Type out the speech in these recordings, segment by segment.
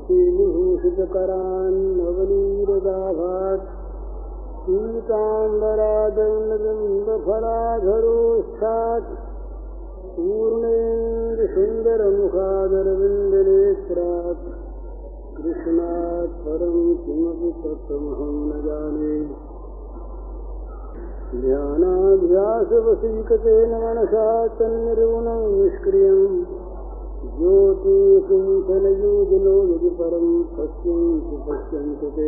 श्रीविभूषितकरान्नवनीरदाभात् पीताम्बरादण्डबिम्बफलाधरोष्ठात् पूर्णेन्दुसुन्दरमुखादरविन्दनेत्रात् कृष्णात् परं किमपि तत्त्वमहं न जाने। ध्यानाभ्यासवशीकतेन मनसा तन्निर्गुणं निष्क्रियम् ज्योतिषिञ्चनयोगिनो यदि परं पश्यन्तु पश्यन्तु ते।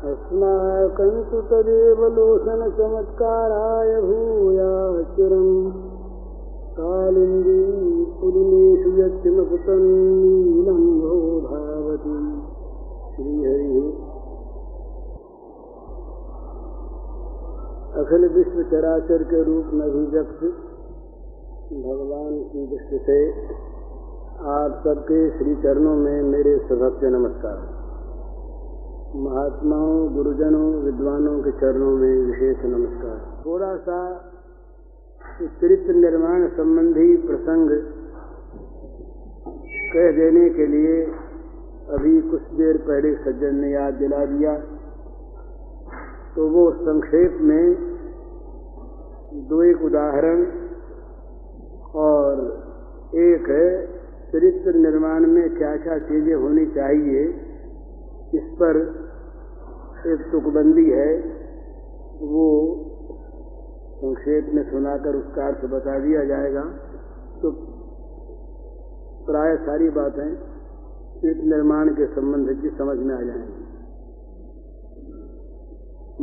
अस्माकं तु तदेव लोचनचमत्काराय भूयाच्चिरम् कालिन्दी पुलिनेषु यत्किमकुतं नीलं भो भावति। श्रीहरिः। अखिल विश्व चराचर के रूप में अभिव्यक्त भगवान की दृष्टि से आप सबके श्री चरणों में मेरे सभक्ति नमस्कार। महात्माओं, गुरुजनों, विद्वानों के चरणों में विशेष नमस्कार। थोड़ा सा चरित्र निर्माण संबंधी प्रसंग कह देने के लिए अभी कुछ देर पहले सज्जन ने याद दिला दिया, तो वो संक्षेप में दो एक उदाहरण और एक है चरित्र निर्माण में क्या क्या चीजें होनी चाहिए, इस पर एक तुकबंदी है, वो संक्षेप में सुनाकर उसका अर्थ बता दिया जाएगा। तो प्राय सारी बातें चरित्र निर्माण के संबंध की समझ में आ जाएंगी।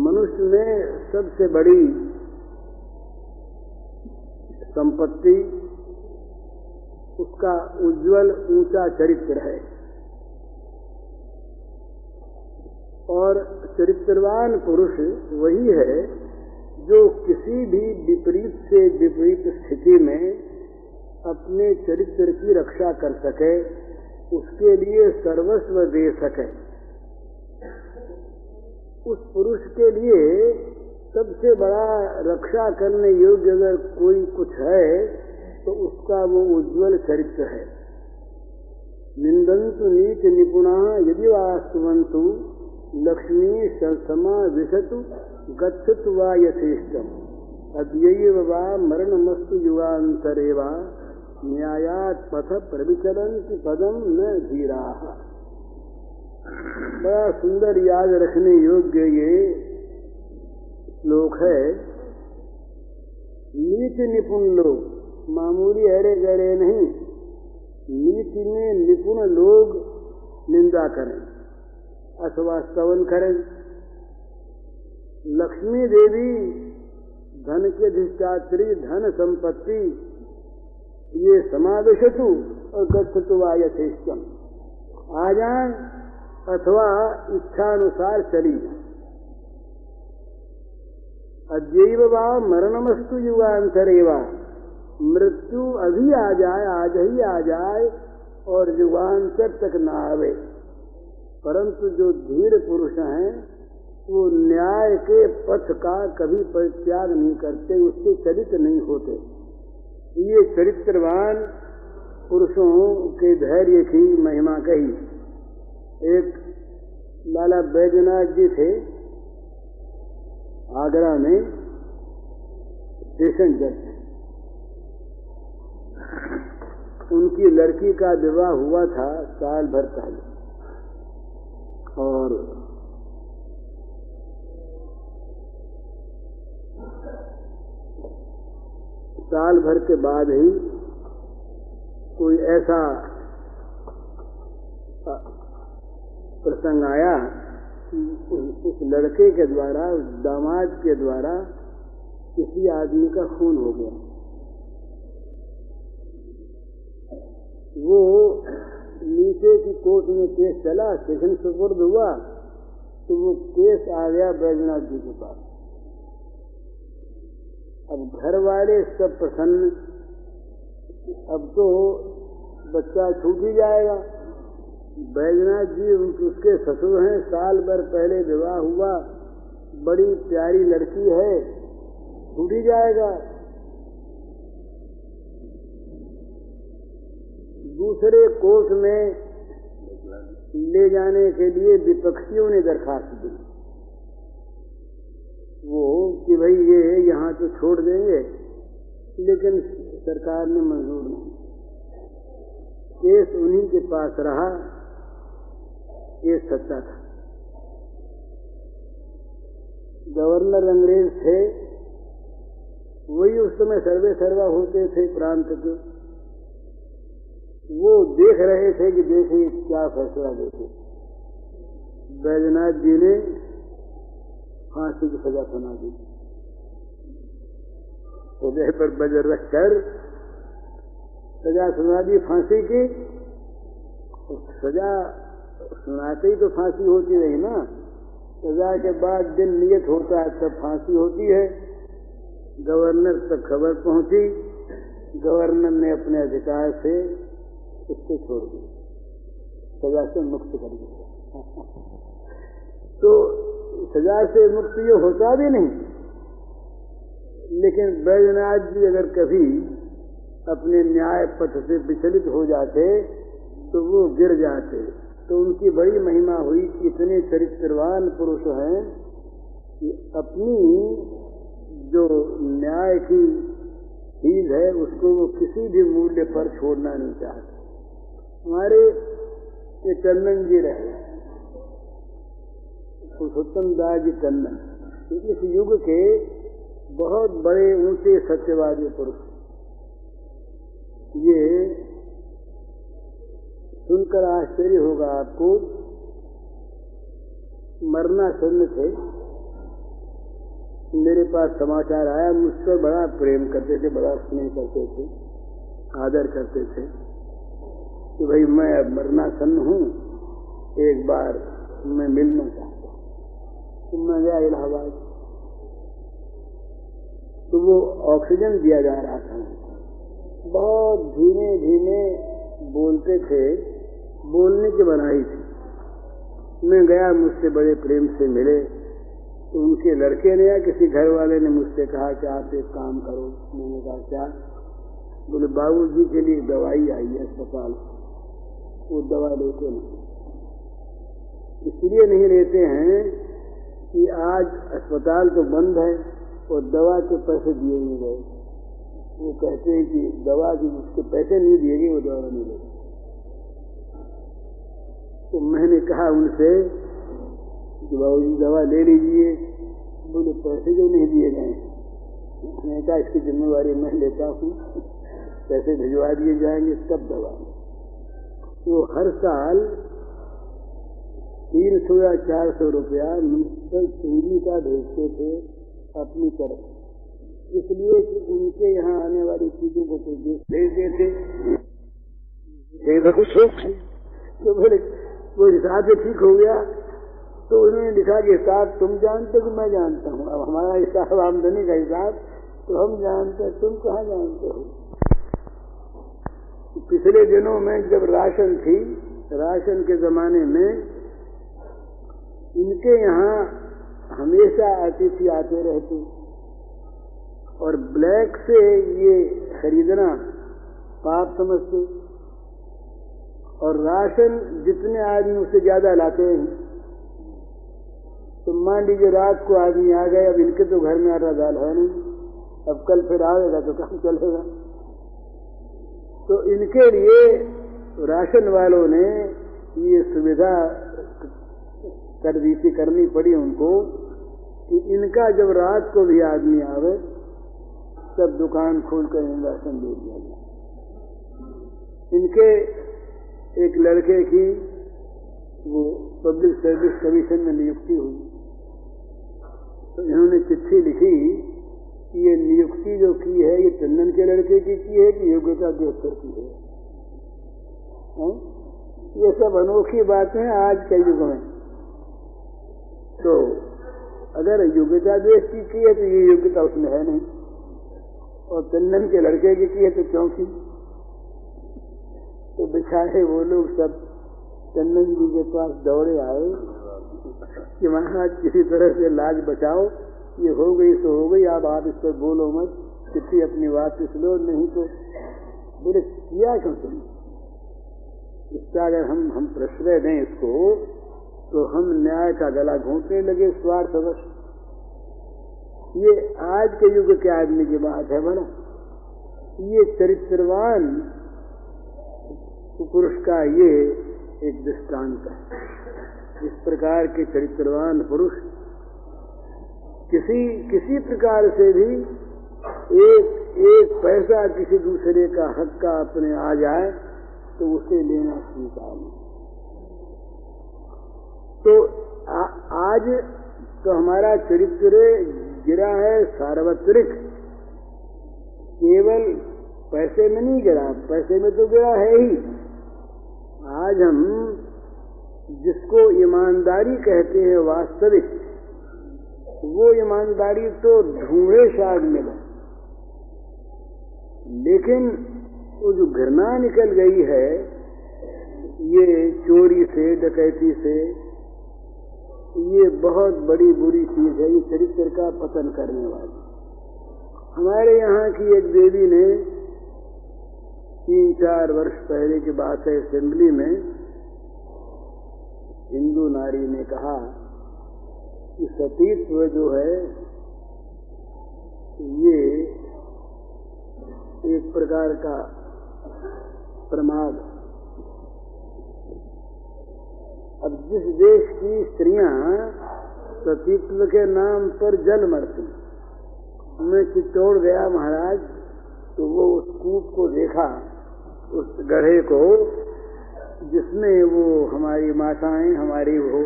मनुष्य में सबसे बड़ी संपत्ति उसका उज्जवल ऊंचा चरित्र है, और चरित्रवान पुरुष वही है जो किसी भी विपरीत से विपरीत स्थिति में अपने चरित्र की रक्षा कर सके, उसके लिए सर्वस्व दे सके। उस पुरुष के लिए सबसे बड़ा रक्षा करने योग्य अगर कोई कुछ है तो उसका वो उज्जवल चरित्र है। निंदन्तु नीच निपुणा यदि वास्तुवन्तु लक्ष्मी समा विशतु गच्छतु वा यथेष्टम् अद्यैव वा मरणमस्तु युगान्तरे वा न्यायात् पथ प्रविचलन्ति पदम न धीराः। बड़ा सुंदर याद रखने योग्य ये श्लोक है। नीति निपुण लोग, मामूली अरे गरे नहीं, नीति में निपुण लोग निंदा करें अथवा स्तवन करें। लक्ष्मी देवी धन के अधिष्ठात्री, धन संपत्ति ये समावेशतु और गच्छतु वा यथेष्टम्, आ जाए अथवा इच्छानुसार चली जाए। अद्यैव वा मरणमस्तु युगांतरे वा, मृत्यु अभी आ जाए, आज ही आ जाए और युगांतर तक न आवे। परंतु जो धीर पुरुष हैं वो न्याय के पथ का कभी परित्याग नहीं करते, उससे चलित नहीं होते। ये चरित्रवान पुरुषों के धैर्य की महिमा कही। एक लाला बैजनाथ जी थे आगरा में, स्टेशन जज। उनकी लड़की का विवाह हुआ था साल भर पहले, और साल भर के बाद ही कोई ऐसा प्रसंग आया कि उस लड़के के द्वारा, उस दामाद के द्वारा किसी आदमी का खून हो गया। वो नीचे की कोर्ट में केस चला, सेशन सुपुर्द हुआ, तो वो केस आ गया बैजनाथ जी के पास। अब घर वाले सब प्रसन्न, अब तो बच्चा छूट ही जाएगा। बैजनाथ जी उसके ससुर हैं, साल भर पहले विवाह हुआ, बड़ी प्यारी लड़की है, छूट ही जाएगा। दूसरे कोर्ट में ले जाने के लिए विपक्षियों ने दरखास्त दी वो कि भाई ये यहाँ तो छोड़ देंगे, लेकिन सरकार ने मंजूर नहीं। केस उन्हीं के पास रहा, ये सत्ता था। गवर्नर अंग्रेज थे, वही उस समय सर्वे सर्वा होते थे प्रांत के। वो देख रहे थे कि देखिए क्या फैसला देते। बैजनाथ जी ने फांसी की सजा सुना दी। हृदय पर बजर रख कर सजा सुना दी फांसी की। सजा सुनाते ही तो फांसी होती रही ना। सजा के बाद दिन नियत होता है तब फांसी होती है। गवर्नर तक खबर पहुंची, गवर्नर ने अपने अधिकार से उसको छोड़ दिया, सजा से मुक्त कर दिया। तो सजा से मुक्त ये होता भी नहीं, लेकिन बैजनाथ जी अगर कभी अपने न्याय पथ से विचलित हो जाते तो वो गिर जाते। तो उनकी बड़ी महिमा हुई कि इतने चरित्रवान पुरुष हैं कि अपनी जो न्याय की चीज है उसको वो किसी भी मूल्य पर छोड़ना नहीं चाहते। हमारे ये टंडन जी रहे, पुरुषोत्तम दास जी टंडन, इस युग के बहुत बड़े ऊंचे सत्यवादी पुरुष। ये सुनकर आश्चर्य होगा आपको, मरणासन्न थे। मेरे पास समाचार आया, मुझसे बड़ा प्रेम करते थे, बड़ा स्नेह करते थे, आदर करते थे कि भाई मैं अब मरणासन्न हूँ, एक बार मैं मिलना चाहता हूँ। तो मैं गया इलाहाबाद, तो वो ऑक्सीजन दिया जा रहा था। बहुत धीमे धीमे बोलते थे, बोलने की बनाई थी। मैं गया, मुझसे बड़े प्रेम से मिले। तो उनके लड़के ने या किसी घर वाले ने मुझसे कहा कि आप एक काम करो। मैंने कहा क्या? बोले बाबूजी के लिए दवाई आई है अस्पताल, वो दवा लेते नहीं। इसलिए नहीं लेते हैं कि आज अस्पताल तो बंद है और दवा के पैसे दिए नहीं गए। वो कहते हैं कि दवा की उसके पैसे नहीं दिए गए, वो दवा नहीं लेते। तो मैंने कहा उनसे कि बाबूजी दवा ले लीजिए। बोले पैसे जो नहीं दिए गए। मैंने कहा इसकी जिम्मेवारी मैं लेता हूँ, पैसे भिजवा दिए जाएंगे तब दवा। तो हर साल 300 या 400 रुपया म्यूनिसिपल चूरी का भेजते थे अपनी तरफ, इसलिए कि उनके यहाँ आने वाली चीजों को कोई भेजते थे। तो बोले वो हिसाब से ठीक हो गया। तो उन्होंने लिखा कि हिसाब तुम जानते हो कि मैं जानता हूँ। अब हमारा हिसाब आमदनी का हिसाब तो हम जानते हैं, तुम कहाँ जानते हो। पिछले दिनों में जब राशन थी, राशन के जमाने में इनके यहाँ हमेशा अतिथि आते रहते और ब्लैक से ये खरीदना पाप समझते। और राशन जितने आदमी उससे ज्यादा लाते हैं। तो मान लीजिए रात को आदमी आ गए, अब इनके तो घर में आटा दाल है नहीं, अब कल फिर आएगा तो काम चलेगा। तो इनके लिए राशन वालों ने ये सुविधा कर दी थी, करनी पड़ी उनको कि इनका जब रात को भी आदमी आवे तब दुकान खोलकर राशन दे दिया जाए। इनके एक लड़के की वो पब्लिक सर्विस कमीशन में नियुक्ति हुई। तो इन्होंने चिट्ठी लिखी कि ये नियुक्ति जो की है ये टंडन के लड़के की है कि योग्यता देखकर की है। ये सब अनोखी बातें हैं आज के युग में। तो अगर योग्यता देश की है तो ये योग्यता उसमें है नहीं, और टंडन के लड़के की है तो क्यों की। तो बेचारे वो लोग सब टंडन जी के पास दौड़े आए कि महाराज किसी तरह से लाज बचाओ, ये हो गई तो हो गई, आप इस पर बोलो मत, चिट्ठी अपनी वापस लो, नहीं तो। बोले किया क्यों तुम? इसका अगर हम प्रश्रय दें इसको तो हम न्याय का गला घोंटने लगे स्वार्थवश। ये आज के युग के आदमी की बात है बना। ये चरित्रवान पुरुष का ये एक दृष्टांत है। इस प्रकार के चरित्रवान पुरुष किसी प्रकार से भी एक पैसा किसी दूसरे का हक का अपने आ जाए तो उसे लेना स्वीकार नहीं। तो आज तो हमारा चरित्र गिरा है सार्वत्रिक, केवल पैसे में नहीं गिरा, पैसे में तो गिरा है ही। आज हम जिसको ईमानदारी कहते हैं वास्तविक, वो ईमानदारी तो ढूंढे शायद मिले, लेकिन वो जो घृणा निकल गई है ये चोरी से, डकैती से, ये बहुत बड़ी बुरी चीज है। ये चरित्र का पतन करने वाली। हमारे यहाँ की एक देवी ने 3-4 वर्ष पहले की बात है, असेंबली में हिंदू नारी ने कहा कि सतीत्व जो है ये एक प्रकार का प्रमाद। अब जिस देश की स्त्रियां सतीत्व के नाम पर जल मरती, मैं चित्तौड़ गया महाराज, तो वो उस कूप को देखा, उस गढ़े को जिसमें वो हमारी माताएं, हमारी वो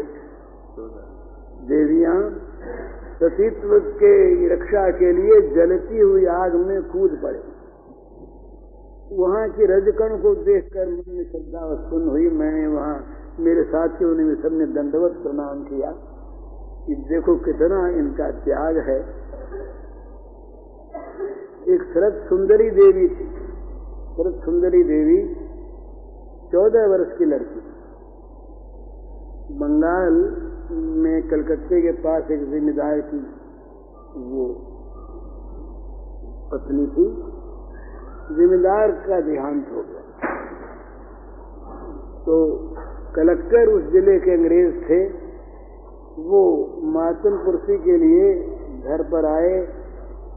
देवियां सतीत्व के रक्षा के लिए जलती हुई आग में कूद पड़े। वहां की रजकण को देखकर मन में श्रद्धा उत्पन्न हुई। मैंने वहां मेरे साथियों ने सबने दंडवत प्रणाम किया कि देखो कितना इनका त्याग है। एक शरद सुंदरी देवी थी। शरद सुंदरी देवी 14 वर्ष की लड़की, बंगाल में कलकत्ते के पास एक जिम्मेदार की वो पत्नी थी। जिम्मेदार का देहांत हो गया तो कलेक्टर उस जिले के अंग्रेज थे, वो मातम पुरसी के लिए घर पर आए,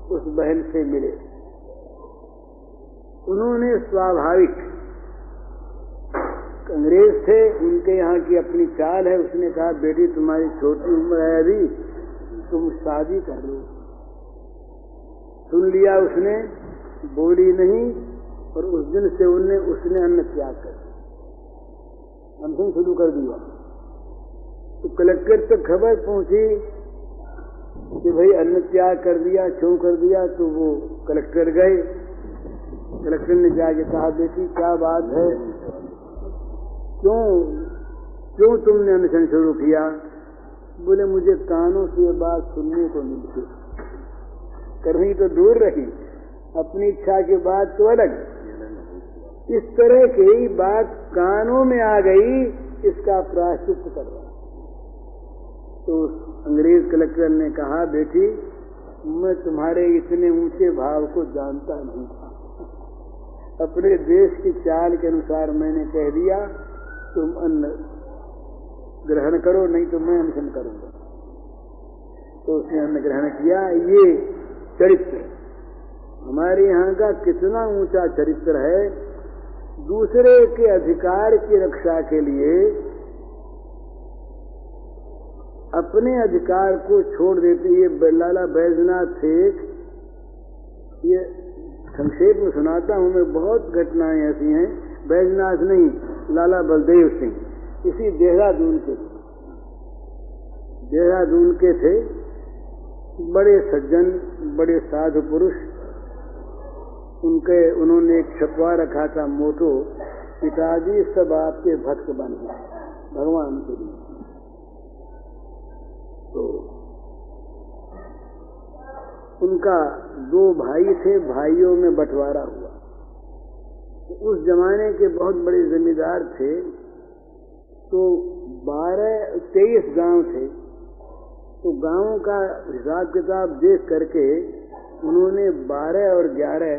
उस बहन से मिले। उन्होंने स्वाभाविक, अंग्रेज थे, उनके यहाँ की अपनी चाल है, उसने कहा बेटी तुम्हारी छोटी उम्र है अभी, तुम शादी कर लो। सुन लिया उसने, बोली नहीं, और उस दिन से उसने अन्न त्याग कर दिया, अनशन शुरू कर दिया। तो कलेक्टर तक खबर पहुंची कि भाई अन्न त्याग कर दिया, क्यों कर दिया। तो वो कलेक्टर गए, कलेक्टर ने जाके कहा बेटी क्या बात है, क्यों तुमने अनशन शुरू किया। बोले मुझे कानों से ये बात सुनने को मिलती, करनी तो दूर रही, अपनी इच्छा की बात तो अलग, इस तरह की बात कानों में आ गई, इसका प्रायश्चित कर रहा। तो अंग्रेज कलेक्टर ने कहा बेटी मैं तुम्हारे इतने ऊंचे भाव को जानता नहीं था, अपने देश की चाल के अनुसार मैंने कह दिया तुम अन्न ग्रहण करो, नहीं तो मैं अनशन करूंगा। तो उसने अन्न ग्रहण किया। ये चरित्र हमारे यहाँ का कितना ऊंचा चरित्र है। दूसरे के अधिकार की रक्षा के लिए अपने अधिकार को छोड़ देते। ये लाला बैजनाथ थे, ये संक्षेप में सुनाता हूं मैं, बहुत घटनाएं ऐसी हैं। बैजनाथ नहीं, लाला बलदेव सिंह, इसी देहरादून के थे, बड़े सज्जन, बड़े साधु पुरुष। उन्होंने एक छपवा रखा था मोटो, पिताजी सब आपके भक्त बन गए भगवान के लिए। तो उनका 2 भाई थे, भाइयों में बंटवारा हुआ। तो उस जमाने के बहुत बड़े जमींदार थे, तो 23 गांव थे। तो गांवों का हिसाब किताब देख करके उन्होंने 12 और 11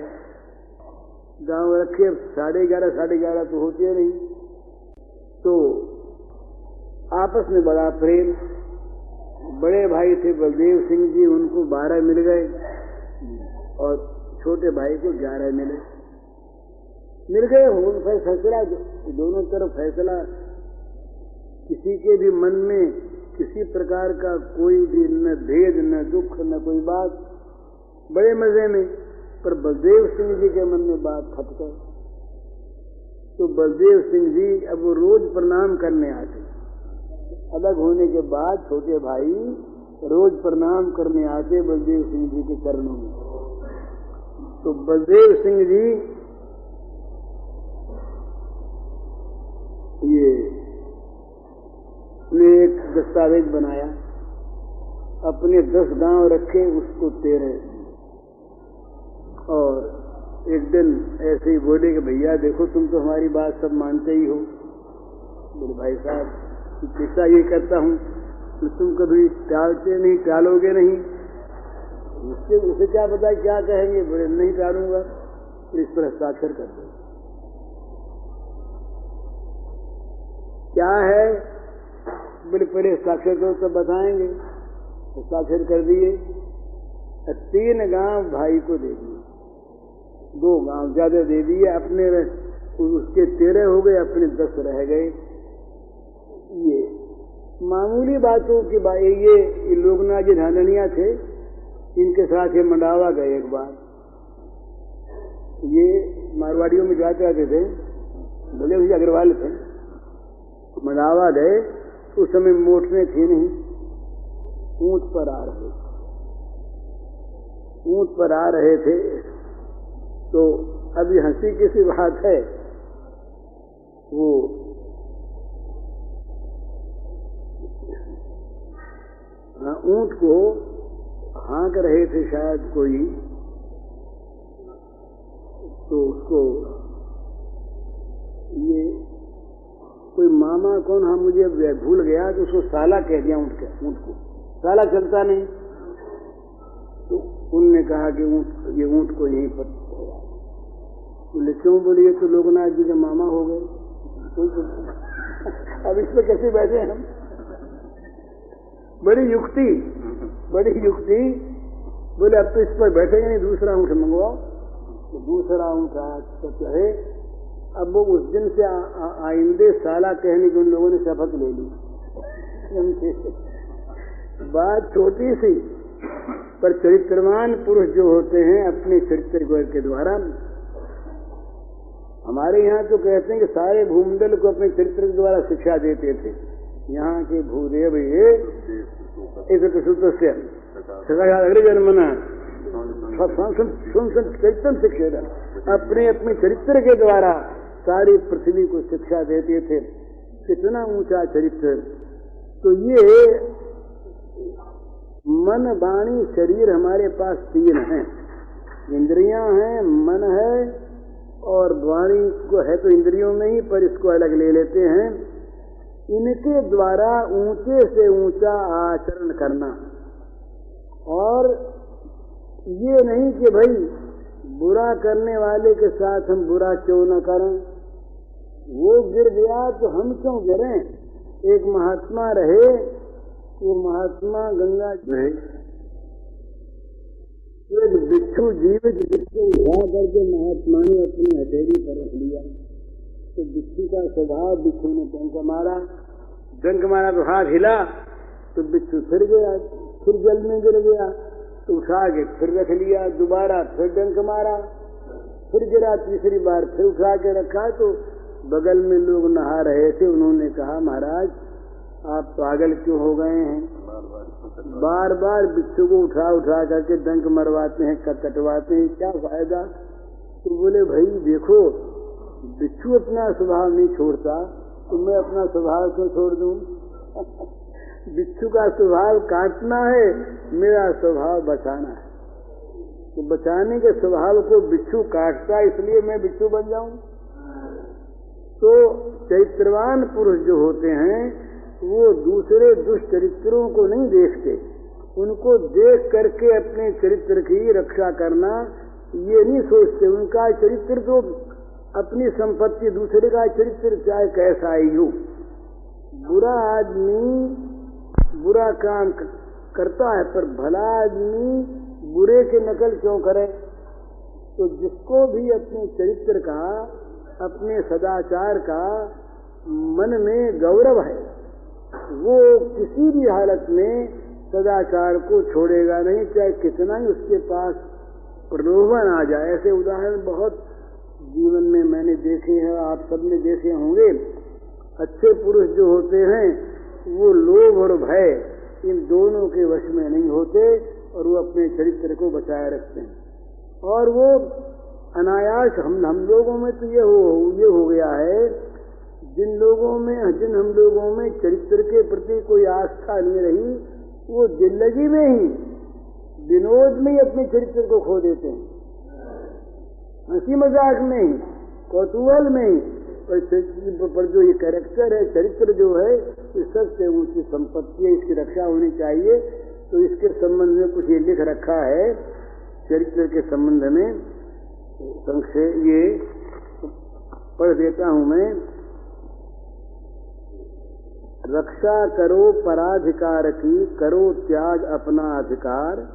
गांव रखे। अब 11.5 तो होते नहीं, आपस में बड़ा प्रेम। बड़े भाई थे बलदेव सिंह जी, उनको 12 मिल गए और छोटे भाई को 11 मिल गए। हो फैसला दोनों तरफ फैसला, किसी के भी मन में किसी प्रकार का कोई भी न भेद न दुख न कोई बात, बड़े मजे में। पर बलदेव सिंह जी के मन में बात खटका। तो बलदेव सिंह जी अब वो रोज प्रणाम करने आते, अलग होने के बाद छोटे भाई रोज प्रणाम करने आते बलदेव सिंह जी के चरणों में। तो बलदेव सिंह जी ये ने एक दस्तावेज बनाया, अपने 10 गांव रखे, उसको 13। और एक दिन ऐसे ही बोले कि भैया देखो तुम तो हमारी बात सब मानते ही हो। बोले भाई साहब किस्सा ये करता हूँ तो तुम कभी टालते नहीं, टालोगे नहीं। उसे क्या पता क्या कहेंगे। बोले नहीं टालूंगा, तो इस पर हस्ताक्षर कर दो। क्या है? बोले पहले हस्ताक्षर करो तब बताएंगे। हस्ताक्षर कर दिए। 3 गांव भाई को दे दिए, 2 गांव ज्यादा दे दिए। अपने उसके 13 हो गए, अपने 10 रह गए। ये मामूली बातों की ये लोकनाथ जी धाननिया थे, इनके साथ ये मंडावा गए एक बार। ये मारवाड़ियों में जाते आते थे, भले भैया अग्रवाल थे। मंडावा गए, उस समय मोटरें थी नहीं, ऊंट पर आ रहे थे। तो अभी हंसी की सी बात है, वो ऊंट को हाँक रहे थे शायद कोई, तो उसको ये कोई मामा कौन, हाँ मुझे भूल गया, तो उसको साला कह दिया ऊंट को। साला चलता नहीं, तो उनने कहा कि ये ऊंट को यहीं पर बोले क्यों? बोले ये तो लोकनाथ जी के मामा हो गए। अब इस पर कैसे बैठे हम? बड़ी युक्ति। बोले अब तो इस पर बैठेंगे नहीं, दूसरा ऊंट मंगवाओ। तो दूसरा ऊंट तो चाहे। अब वो उस दिन से आइंदे साला कहने की उन लोगों ने शपथ ले ली। बात छोटी सी, पर चरित्रवान पुरुष जो होते हैं अपने चरित्र के द्वारा, हमारे यहाँ तो कहते हैं कि सारे भूमंडल को अपने चरित्र के द्वारा शिक्षा देते थे। यहाँ के भूदेव ये इस से अग्र जन्मना चरित्र शिक्षा, अपने अपने चरित्र के द्वारा सारी पृथ्वी को शिक्षा देते थे। कितना ऊंचा चरित्र! तो ये मन वाणी शरीर हमारे पास 3 हैं, इंद्रियां हैं, मन है और वाणी को है तो इंद्रियों में ही, पर इसको अलग ले लेते हैं। इनके द्वारा ऊंचे से ऊंचा आचरण करना, और ये नहीं कि भाई बुरा करने वाले के साथ हम बुरा क्यों न करें, वो गिर गया तो हम क्यों गिरें। एक महात्मा रहे, वो महात्मा गंगा रहे, एक बिच्छू जीवित बिच्छू उठा करके महात्मा ने अपनी हथेली पर रख लिया। तो बिच्छू का स्वभाव, बिच्छू ने डंक मारा तो हाथ हिला, तो बिच्छू फिर गया, फिर जल में गिर गया। तो उठा के फिर रख लिया, दोबारा फिर डंक मारा, फिर गिरा, तीसरी बार फिर उठा के रखा। तो बगल में लोग नहा रहे थे, उन्होंने कहा महाराज आप पागल क्यों हो गए हैं, बार बार बिच्छू को उठा करके डंक मरवाते हैं, कटवाते हैं, क्या फायदा। तो बोले भाई देखो, बिच्छू अपना स्वभाव नहीं छोड़ता, तो मैं अपना स्वभाव क्यों छोड़ दूं। बिच्छू का स्वभाव काटना है, मेरा स्वभाव बचाना है। तो बचाने के स्वभाव को बिच्छू काटता, इसलिए मैं बिच्छू बन जाऊं। तो चरित्रवान पुरुष जो होते हैं वो दूसरे दुष्ट चरित्रों को नहीं देखते, उनको देख करके अपने चरित्र की रक्षा करना ये नहीं सोचते। उनका चरित्र तो अपनी संपत्ति, दूसरे का चरित्र चाहे कैसा ही हो, बुरा आदमी बुरा काम करता है, पर भला आदमी बुरे की नकल क्यों करे? तो जिसको भी अपने चरित्र का, अपने सदाचार का मन में गौरव है, वो किसी भी हालत में सदाचार को छोड़ेगा नहीं, चाहे कितना ही उसके पास प्रलोभन आ जाए। ऐसे उदाहरण बहुत जीवन में मैंने देखे हैं, आप सबने देखे होंगे। अच्छे पुरुष जो होते हैं वो लोभ और भय इन दोनों के वश में नहीं होते और वो अपने चरित्र को बचाए रखते हैं। और वो अनायास हम लोगों में तो ये हो गया है, जिन हम लोगों में चरित्र के प्रति कोई आस्था नहीं रही, वो जिंदगी में ही विनोद में ही अपने चरित्र को खो देते हैं, हंसी मजाक में ही, कौतूहल में ही। पर जो ये कैरेक्टर है, चरित्र जो है, इस सबसे ऊंची संपत्ति है, इसकी रक्षा होनी चाहिए। तो इसके संबंध में कुछ ये लिख रखा है, चरित्र के संबंध में संक्षेप ये पढ़ देता हूं मैं। रक्षा करो पराधिकार की, करो त्याग अपना अधिकार,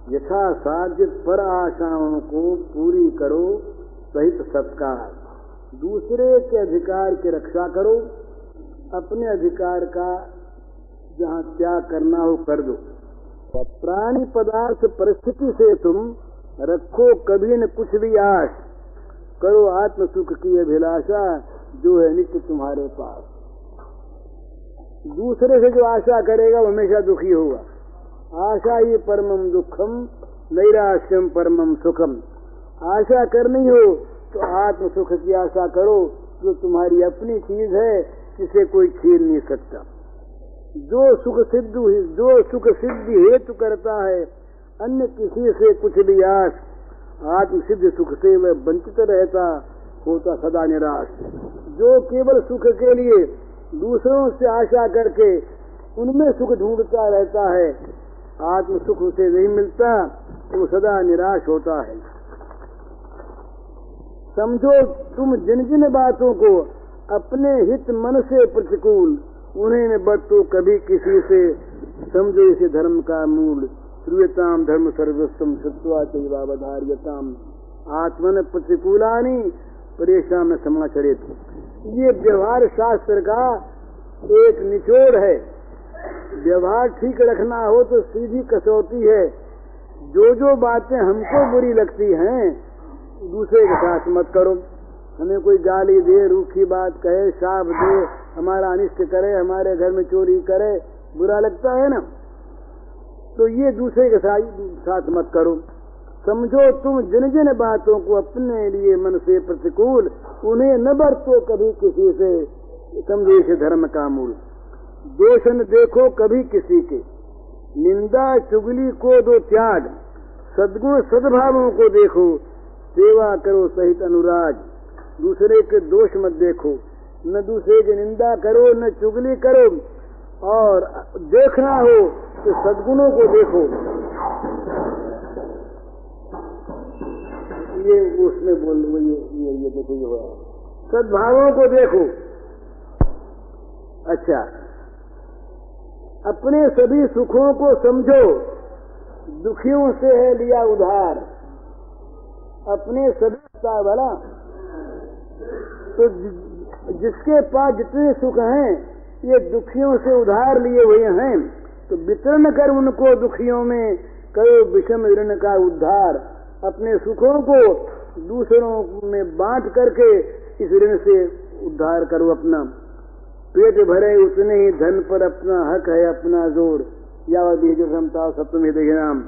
यथा साध्य पर आशाओं को पूरी करो सहित सत्कार। दूसरे के अधिकार की रक्षा करो, अपने अधिकार का जहाँ त्याग करना हो कर दो। प्राणी पदार्थ परिस्थिति से तुम रखो कभी न कुछ भी आश, करो आत्म सुख की अभिलाषा जो है नित्य तुम्हारे पास। दूसरे से जो आशा करेगा वो हमेशा दुखी होगा। आशा ही परमम दुखम नैराश्यम परमम सुखम। आशा करनी हो तो आत्म सुख की आशा करो, जो तुम्हारी अपनी चीज है, जिसे कोई छीन नहीं सकता। जो सुख सिद्धि हेतु करता है अन्य किसी से कुछ भी आस, आत्म सिद्ध सुख से वह वंचित रहता होता सदा निराश। जो केवल सुख के लिए दूसरों से आशा करके उनमें सुख ढूंढता रहता है, आत्म सुख उसे नहीं मिलता, वो सदा निराश होता है। समझो तुम जिन जिन बातों को अपने हित मन से प्रतिकूल, उन्हें न बरतो कभी किसी से, समझो इसे धर्म का मूल। श्रूयताम धर्म सर्वस्वम श्रुत्वा चैवावधार्यताम आत्मन प्रतिकूलानि परेशान समाचरित। ये व्यवहार शास्त्र का एक निचोड़ है। व्यवहार ठीक रखना हो तो सीधी कसौटी है। जो बातें हमको बुरी लगती हैं दूसरे के साथ मत करो। हमें कोई गाली दे, रूखी बात कहे, शाप दे, हमारा अनिष्ट करे, हमारे घर में चोरी करे, बुरा लगता है ना, तो ये दूसरे के साथ मत करो। समझो तुम जिन जिन बातों को अपने लिए मन से प्रतिकूल, उन्हें न बरतो कभी किसी से, समझो इसे धर्म का मूल। दोष न देखो कभी किसी के, निंदा चुगली को दो त्याग, सद्गुण सद्भावों को देखो, सेवा करो सहित अनुराग। दूसरे के दोष मत देखो, न दूसरे की निंदा करो, न चुगली करो, और देखना हो तो सद्गुणों को देखो। ये उसमें बोल ये देखो, ये हुआ सद्भावों को देखो। अच्छा, अपने सभी सुखों को समझो, दुखियों से है लिया उधार। अपने सभी भला, तो जिसके पास जितने सुख हैं ये दुखियों से उधार लिए हुए हैं, तो वितरण कर उनको दुखियों में, करो विषम ऋण का उद्धार। अपने सुखों को दूसरों में बांट करके इस ऋण से उद्धार करो अपना। पेट भरे उतने ही धन पर अपना हक है अपना जोर, या जो क्षमता सप्तम नाम।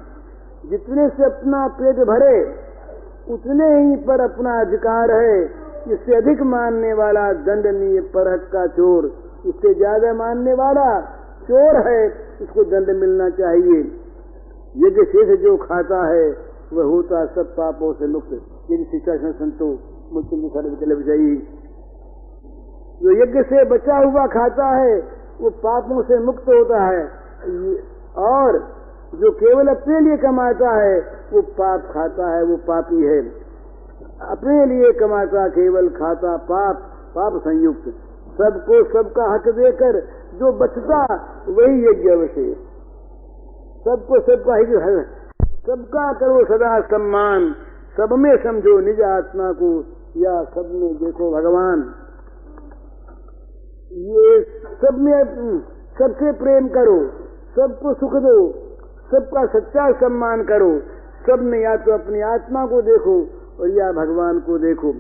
जितने से अपना पेट भरे उतने ही पर अपना अधिकार है। इससे अधिक मानने वाला दंडनीय पर हक का चोर, इससे ज्यादा मानने वाला चोर है, इसको दंड मिलना चाहिए। यज्ञ शेष जो खाता है वह होता सब पापों से मुक्त। यदि शिक्षा संतो मुक्ति सर्व विजयी। जो यज्ञ से बचा हुआ खाता है वो पापों से मुक्त होता है, और जो केवल अपने लिए कमाता है वो पाप खाता है, वो पापी है। अपने लिए कमाता केवल खाता पाप, पाप संयुक्त। सबको सबका हक देकर जो बचता वही यज्ञ अवशेष। सबको सबका ही, सबका करो सदा सम्मान, सब में समझो निज आत्मा को, या सब में देखो भगवान। ये सब में सबसे प्रेम करो, सबको सुख दो, सबका सच्चा सम्मान करो। सब में या तो अपनी आत्मा को देखो और या भगवान को देखो।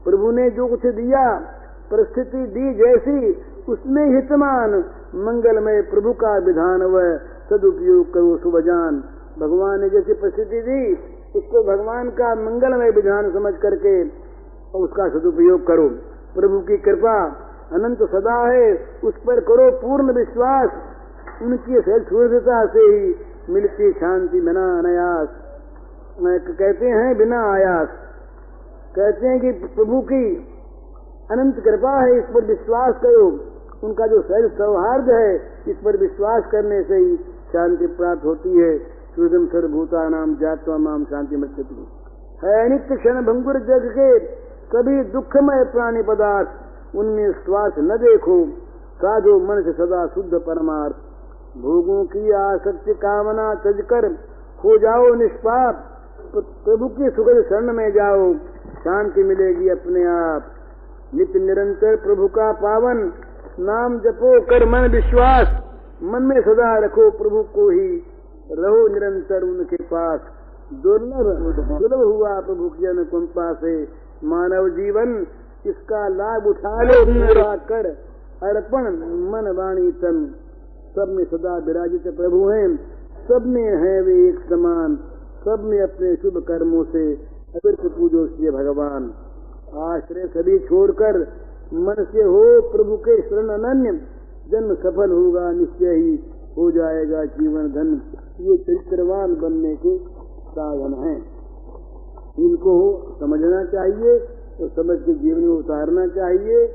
प्रभु ने जो कुछ दिया, परिस्थिति दी जैसी, उसमें हितमान मंगलमय प्रभु का विधान वह सदुपयोग करो सुबजान। भगवान ने जैसी परिस्थिति दी उसको भगवान का मंगलमय विधान समझ करके उसका सदुपयोग करो। प्रभु की कृपा अनंत सदा है, उस पर करो पूर्ण विश्वास। उनकी सहजता से ही मिलती शांति बिना अनायास। कहते हैं बिना आयास, कहते हैं कि प्रभु की अनंत कृपा है, इस पर विश्वास करो। उनका जो सहज सौहार्द है, इस पर विश्वास करने से ही शांति प्राप्त होती है। सुदम सर्वभूता नाम जात्वा माम शांति मच्छति है। नित्य क्षण भंगुर जग के सभी दुखमय प्राणी पदार्थ, उनमें स्वार्थ न देखो। साधो मन से सदा शुद्ध परमार्थ। भोगों की आसक्ति कामना त्यज कर हो जाओ निष्पाप। प्रभु की सुखद शरण में जाओ, शांति मिलेगी अपने आप। नित्य निरंतर प्रभु का पावन नाम जपो, कर मन विश्वास। मन में सदा रखो प्रभु को ही, रहो निरंतर उनके पास। दुर्लभ हुआ प्रभु की अनुकंपा से मानव जीवन, इसका लाभ उठा लो पूरा कर अर्पण मन वाणी तन। सब में सदा विराजित प्रभु हैं, सब में है वे एक समान। सब में अपने शुभ कर्मों से अविरत पूजो से भगवान। आश्रय सभी छोड़कर मन से हो प्रभु के शरण अनन्य। जन्म सफल होगा निश्चय ही, हो जाएगा जीवन धन। ये चरित्रवान बनने के साधन हैं, इनको समझना चाहिए और समझ के जीवन में उतारना चाहिए।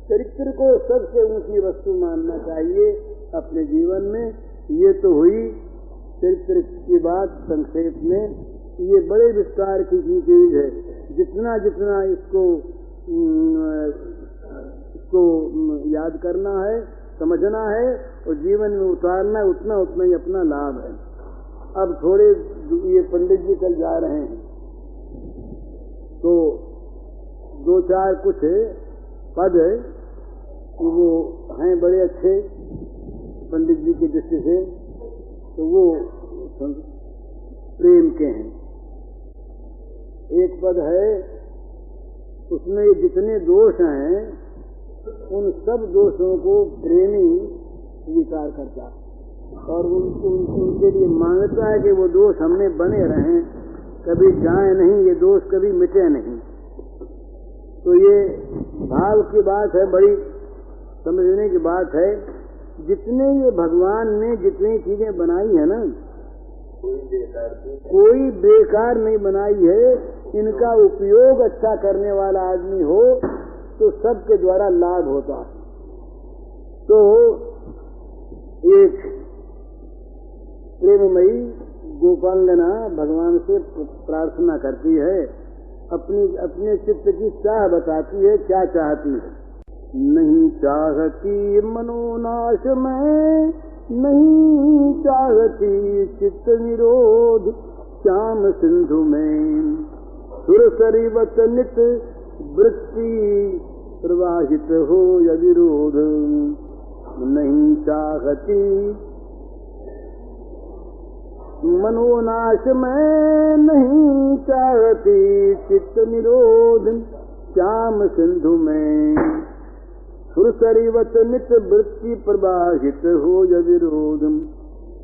चरित्र को सबसे ऊंची वस्तु मानना चाहिए अपने जीवन में। ये तो हुई चरित्र की बात संक्षेप में। ये बड़े विस्तार की चीज है। जितना जितना इसको याद करना है, समझना है और जीवन में उतारना है, उतना उतना ही अपना लाभ है। अब थोड़े ये पंडित जी कल जा रहे हैं तो दो चार कुछ पद वो हैं बड़े अच्छे पंडित जी की दृष्टि से, तो वो प्रेम के हैं। एक पद है उसमें जितने दोष हैं उन सब दोषों को प्रेमी स्वीकार करता और उनके लिए मांगता है कि वो दोष हमें बने रहें, कभी जाए नहीं, ये दोष कभी मिटे नहीं। तो ये भाव की बात है, बड़ी समझने की बात है। जितने ये भगवान ने जितनी चीजें बनाई है ना, कोई बेकार नहीं बनाई है। इनका उपयोग अच्छा करने वाला आदमी हो तो सबके द्वारा लाभ होता है। तो एक प्रेममयी गोपांगना भगवान से प्रार्थना करती है, अपने चित्त की चाह बताती है, क्या चाहती है। नहीं चाहती मनोनाश में, नहीं चाहती चित्त निरोध श्याम सिंधु में। सुरसरिवत नित वृत्ति प्रवाहित हो या विरोध। नहीं चाहती मनोनाश में, नहीं चाहती चित्त निरोध श्याम सिंधु में। सुरसरिवत नित वृत्ति प्रवाहित हो या विरोध।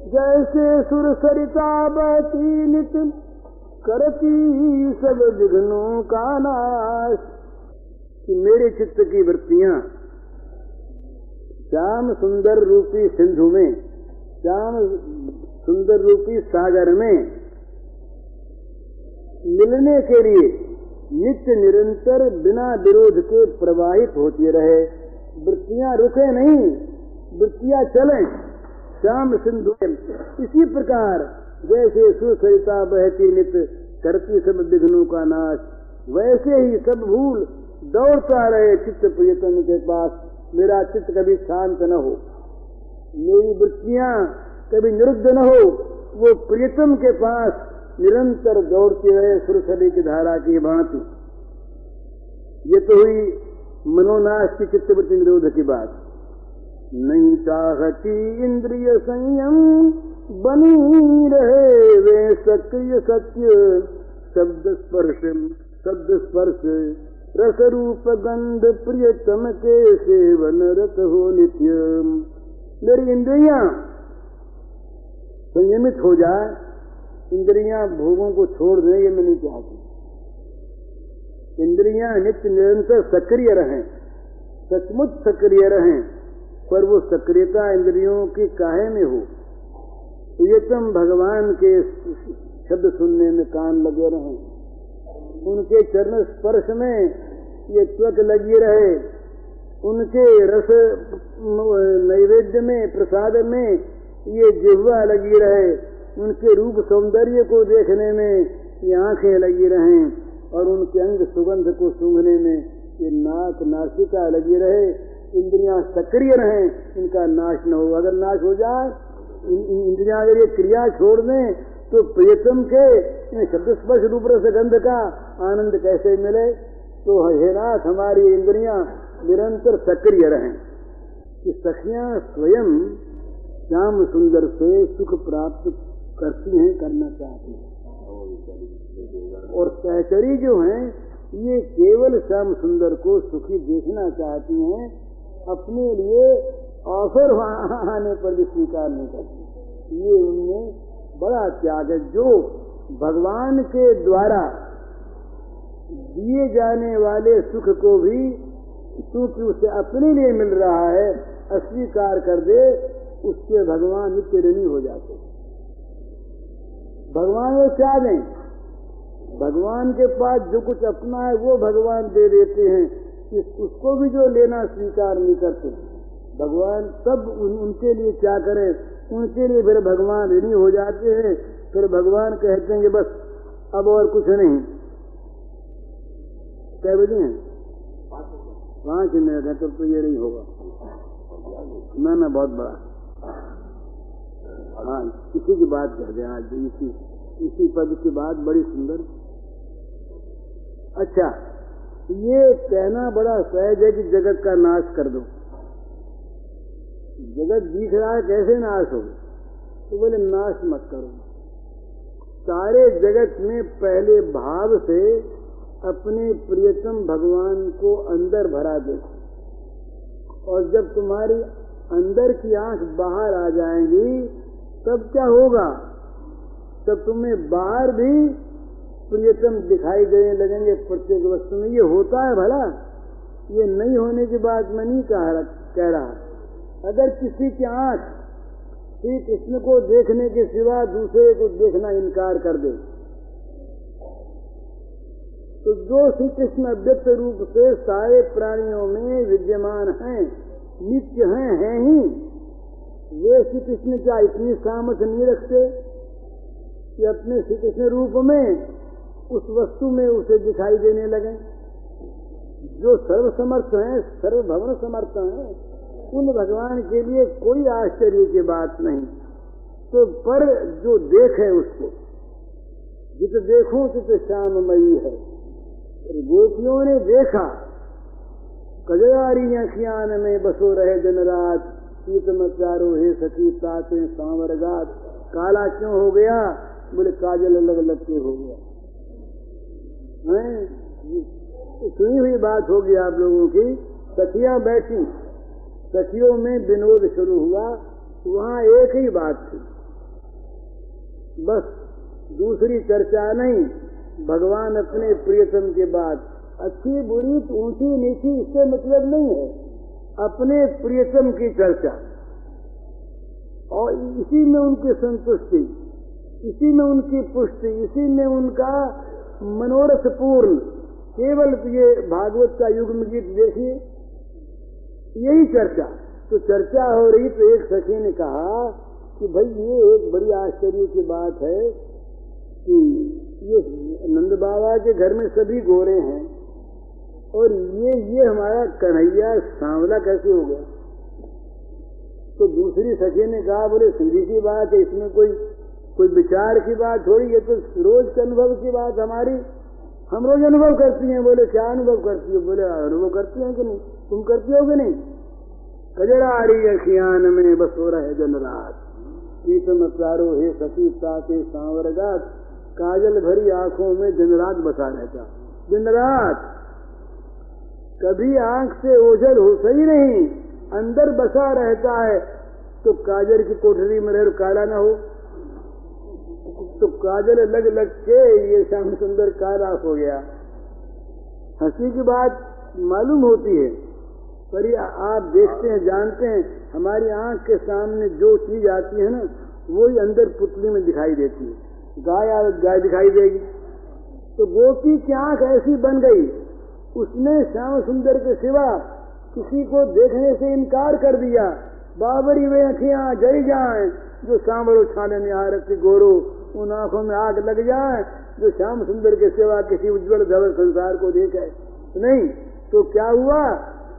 जैसे सुर सरिता बहती नित करती सब विघ्नों का नाश। कि मेरे चित्त की वृत्तियां श्याम सुंदर रूपी सिंधु में, श्याम सुंदर रूपी सागर में मिलने के लिए नित्य निरंतर बिना विरोध के प्रवाहित होती रहे। वृत्तियां रुके नहीं, वृत्तियां चलें श्याम सिंधु। इसी प्रकार जैसे सुसरिता बहती नित करती सब विघ्नों का नाश, वैसे ही सब भूल दौड़ता रहे चित्त प्रियतम के पास। मेरा चित्त कभी शांत न हो, मेरी वृत्तियां कभी निरुद्ध न हो, वो प्रियतम के पास निरंतर दौड़ती रहे सुरसरी की धारा की भांति। ये तो हुई मनोनाश की चित्तवृत्ति निरोध की बात। नहीं चाहती इंद्रिय संयम बनी रहे वे सक्रिय सत्य शब्द स्पर्श रस रूप गंध प्रियतम के सेवन रत हो नित्य। मेरी इंद्रियां संयमित हो जाए, इंद्रियां भोगों को छोड़ दें, ये मैं नहीं चाहती। इंद्रियां नित्य निरंतर सक्रिय रहें, सचमुच सक्रिय रहें, पर वो सक्रियता इंद्रियों की काहे में हो, प्रियतम भगवान के शब्द सुनने में कान लगे रहें, उनके चरण स्पर्श में ये त्वक लगी रहे, उनके रस नैवेद्य में प्रसाद में ये जिह्वा लगी रहे, उनके रूप सौंदर्य को देखने में ये आंखें लगी रहें, और उनके अंग सुगंध को सूंघने में ये नाक नासिका लगी रहे। इंद्रियां सक्रिय रहें, इनका नाश न हो। अगर नाश हो जाए, इंद्रियां अगर ये क्रिया छोड़ दें, तो प्रियतम के शब्द स्पर्श रूप रस गंध का आनंद कैसे मिले। तो हे नाथ, हमारी इंद्रियां निरंतर सक्रिय रहें कि सखियां स्वयं श्याम सुंदर से सुख प्राप्त करती हैं, करना चाहती हैं। और सहचरी जो हैं, ये केवल श्याम सुंदर को सुखी देखना चाहती हैं, अपने लिए ऑफर आने पर भी स्वीकार नहीं करती। ये उनमें बड़ा त्याग है। जो भगवान के द्वारा दिए जाने वाले सुख को भी क्योंकि उसे अपने लिए मिल रहा है अस्वीकार कर दे, उसके भगवान नित्य ऋणी हो जाते। भगवान वो क्या दें, भगवान के पास जो कुछ अपना है वो भगवान दे देते हैं, उसको भी जो लेना स्वीकार नहीं करते। भगवान तब उनके लिए क्या करें, उनके लिए फिर भगवान ऋणी हो जाते हैं। फिर भगवान कहते हैं कि बस अब और कुछ नहीं। क्या बजे हैं? 5 मिनट है, तब तो ये नहीं होगा। मैं बहुत बड़ा। हाँ, इसी की बात कर दें आज, इसी पद की बात बड़ी सुंदर। अच्छा, ये कहना बड़ा सहज है कि जगत का नाश कर दो। जगत दिख रहा है, कैसे नाश हो? तो बोले नाश मत करो। सारे जगत में पहले भाव से अपने प्रियतम भगवान को अंदर भरा दो, और जब तुम्हारी अंदर की आंख बाहर आ जाएंगी, तब क्या होगा? तब तुम्हें बाहर भी प्रियतम दिखाई देने लगेंगे प्रत्येक वस्तु में। ये होता है भला? ये नहीं होने की बात मैं नहीं कह रहा। अगर किसी की आंख श्री कृष्ण को देखने के सिवा दूसरे को देखना इनकार कर दे, तो जो श्री कृष्ण अव्यक्त रूप से सारे प्राणियों में विद्यमान हैं, नित्य हैं ही, वे श्री कृष्ण क्या इतनी सामर्थ्य नहीं रखते कि अपने श्री कृष्ण रूप में उस वस्तु में उसे दिखाई देने लगे? जो सर्वसमर्थ हैं, सर्वभवन समर्थ हैं, उन भगवान के लिए कोई आश्चर्य की बात नहीं। तो पर जो देखे उसको, जित देखूं तित श्याममयी है। गोपियों ने देखा, कजरारी अखियान में बसो रहे दिन रात, शीतम चारो हे सखी ताते सांवर गात। काला क्यों हो गया? बोले काजल अलग अलग के हो गया। सुनी हुई बात होगी आप लोगों की। सखियां बैठी, सखियों में विनोद शुरू हुआ, वहां एक ही बात थी, बस दूसरी चर्चा नहीं। भगवान अपने प्रियतम के बाद, अच्छी बुरी ऊंची नीची इससे मतलब नहीं है, अपने प्रियतम की चर्चा, और इसी में उनकी संतुष्टि, इसी में उनकी पुष्टि, इसी में उनका मनोरथ पूर्ण। केवल ये भागवत का युग्म गीत देखिए, यही चर्चा। तो चर्चा हो रही, तो एक सखी ने कहा कि भाई ये एक बड़ी आश्चर्य की बात है कि ये नंद बाबा के घर में सभी गोरे हैं और ये हमारा कन्हैया सांवला कैसे हो गया? तो दूसरी सखी ने कहा, बोले सीधी सी बात है, इसमें कोई विचार की बात थोड़ी, ये तो रोज के अनुभव की बात हमारी, हम रोज अनुभव करती हैं। बोले क्या अनुभव करती हो? बोले अनुभव करती हैं कि नहीं, तुम करती हो कि नहीं? कजरारी अखियान में बसो रहे दिन रात, प्रीतम प्यारो हे सखी ताते सांवरगात, काजल भरी आंखों में दिन रात बसा रहता। दिन रात कभी आंख से ओझल हो सही नहीं, अंदर बसा रहता है। तो काजल की कोठरी में रह काला ना हो, तो काजल लग लग के ये श्याम सुंदर काला हो गया। हंसी की बात मालूम होती है, पर ये आप देखते हैं, जानते हैं, हमारी आंख के सामने जो चीज आती है ना, वो ही अंदर पुतली में दिखाई देती है। गाय दिखाई देगी, तो गोपी की आंख ऐसी बन गई, उसने श्याम सुंदर के सिवा किसी को देखने से इनकार कर दिया। बाबरी वे अखियां जल जाएं जो सांवरो छाने में आ रखी गोरो, उन आंखों में आग लग जाए जो श्याम सुंदर के सिवा किसी उज्जवल धवल संसार को देखे नहीं। तो क्या हुआ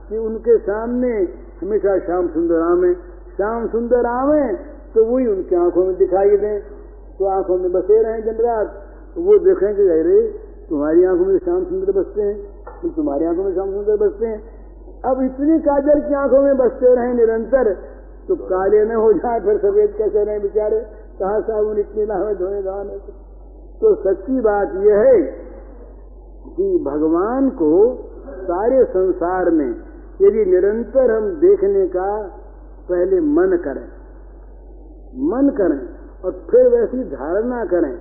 कि उनके सामने हमेशा श्याम सुंदर आवे, श्याम सुंदर आवे तो वही उनकी आंखों में दिखाई दे, तो आंखों में बसे रहे दिन रात। तो वो देखेंगे, अरे तुम्हारी आंखों में श्याम सुंदर बसते हैं, तो तुम्हारी आंखों में श्याम सुंदर बसते हैं। अब इतनी काजल की आंखों में बसते रहे निरंतर, तो काले न हो जाए फिर सफेद कैसे रहे बेचारे, कहाँ साबुन इतनी लावे धोने धाने। तो सच्ची बात यह है कि भगवान को सारे संसार में यदि निरंतर हम देखने का पहले मन करें और फिर वैसी धारणा करें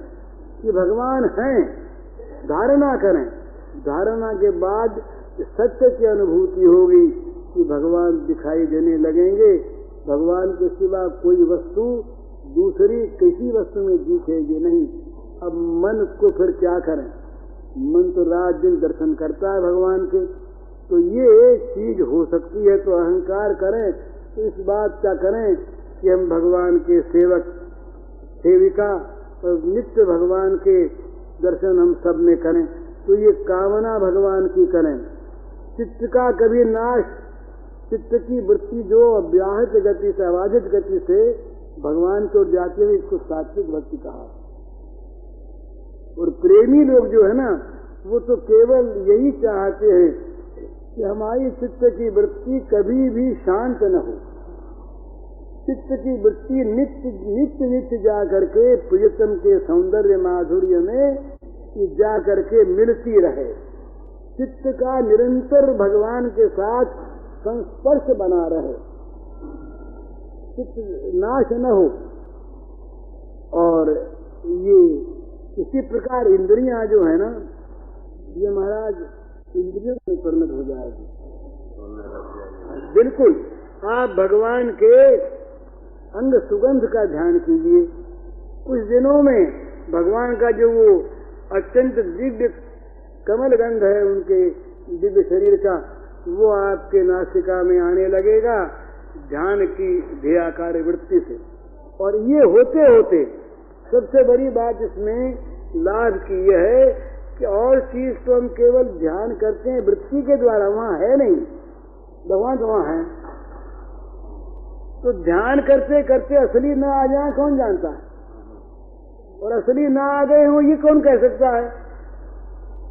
कि भगवान हैं, धारणा करें, धारणा के बाद सत्य की अनुभूति होगी कि भगवान दिखाई देने लगेंगे। भगवान के सिवा कोई वस्तु दूसरी किसी वस्तु में दिखेगी नहीं। अब मन को फिर क्या करें? मन तो रात दिन दर्शन करता है भगवान के, तो ये चीज हो सकती है तो अहंकार करें, तो इस बात का करें कि हम भगवान के सेवक सेविका और नित्य भगवान के दर्शन हम सब में करें। तो ये कामना भगवान की करें। चित्त का कभी नाश, चित्त की वृत्ति जो व्याहत गति से, अबाधित गति से भगवान की ओर जाती है, इसको सात्विक भक्ति कहा। और प्रेमी लोग जो है ना, वो तो केवल यही चाहते हैं कि हमारी चित्त की वृत्ति कभी भी शांत न हो। चित्त की वृत्ति नित्य नित्य जा करके प्रियतम के सौंदर्य माधुर्य में जा करके मिलती रहे। चित्त का निरंतर भगवान के साथ संस्पर्श बना रहे, चित्त नाश न हो। और ये इसी प्रकार इंद्रियां जो है ना, ये महाराज इंद्रियों में परिणत हो जाएगी। बिल्कुल, आप भगवान के अंग सुगंध का ध्यान कीजिए। कुछ दिनों में भगवान का जो वो अत्यंत दिव्य कमल गंध है उनके दिव्य शरीर का, वो आपके नासिका में आने लगेगा ध्यान की ध्येयाकार वृत्ति से। और ये होते होते सबसे बड़ी बात इसमें लाभ की यह है कि और चीज तो हम केवल ध्यान करते हैं वृत्ति के द्वारा, वहां है नहीं, भगवान तो वहां है। तो ध्यान करते करते असली न आ जाए कौन जानता है, और असली ना आ गए हो ये कौन कह सकता है।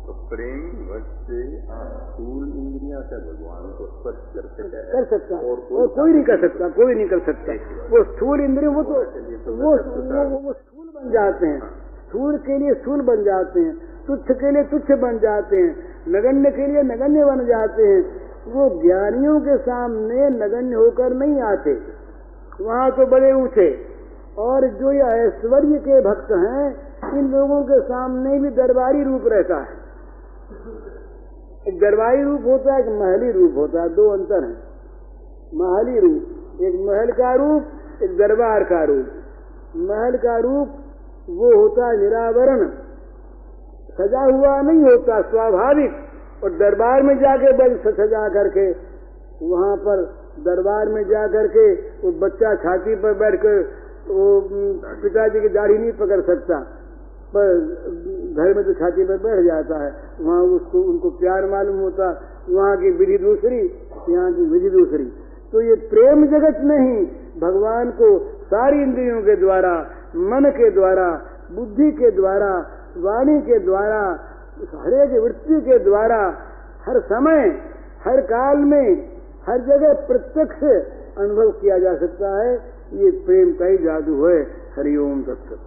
तो प्रेम से स्थूल इंद्रियां से भगवान को स्पर्श कर सकता है, और कोई नहीं कर सकता, कोई नहीं कर सकता। वो स्थूल इंद्रिय वो तो वो स्थूल बन जाते हैं, स्थूल के लिए स्थूल बन जाते हैं, तुच्छ के लिए तुच्छ बन जाते हैं, नगण्य के लिए नगण्य बन जाते हैं। वो ज्ञानियों के सामने नगण्य होकर नहीं आते, वहां तो बड़े ऊंचे। और जो ये ऐश्वर्य के भक्त हैं, इन लोगों के सामने भी दरबारी रूप रहता है। एक दरबारी रूप होता है, एक महली रूप होता है, दो अंतर है। महली रूप, एक महल का रूप, एक दरबार का रूप। महल का रूप वो होता है निरावरण, सजा हुआ नहीं होता, स्वाभाविक। और दरबार में जाके बल सजा करके, वहां पर दरबार में जा करके वो बच्चा छाती पर बैठ कर वो पिताजी की दाढ़ी नहीं पकड़ सकता, पर घर में तो छाती पर बैठ जाता है। वहाँ उसको उनको प्यार मालूम होता, वहाँ की विधि दूसरी, यहाँ की विधि दूसरी। तो ये प्रेम जगत में ही भगवान को सारी इंद्रियों के द्वारा, मन के द्वारा, बुद्धि के द्वारा, वाणी के द्वारा, हर एक वृत्ति के द्वारा, हर समय, हर काल में, हर जगह प्रत्यक्ष अनुभव किया जा सकता है। ये प्रेम का ही जादू है। हरि ओम तत्सत।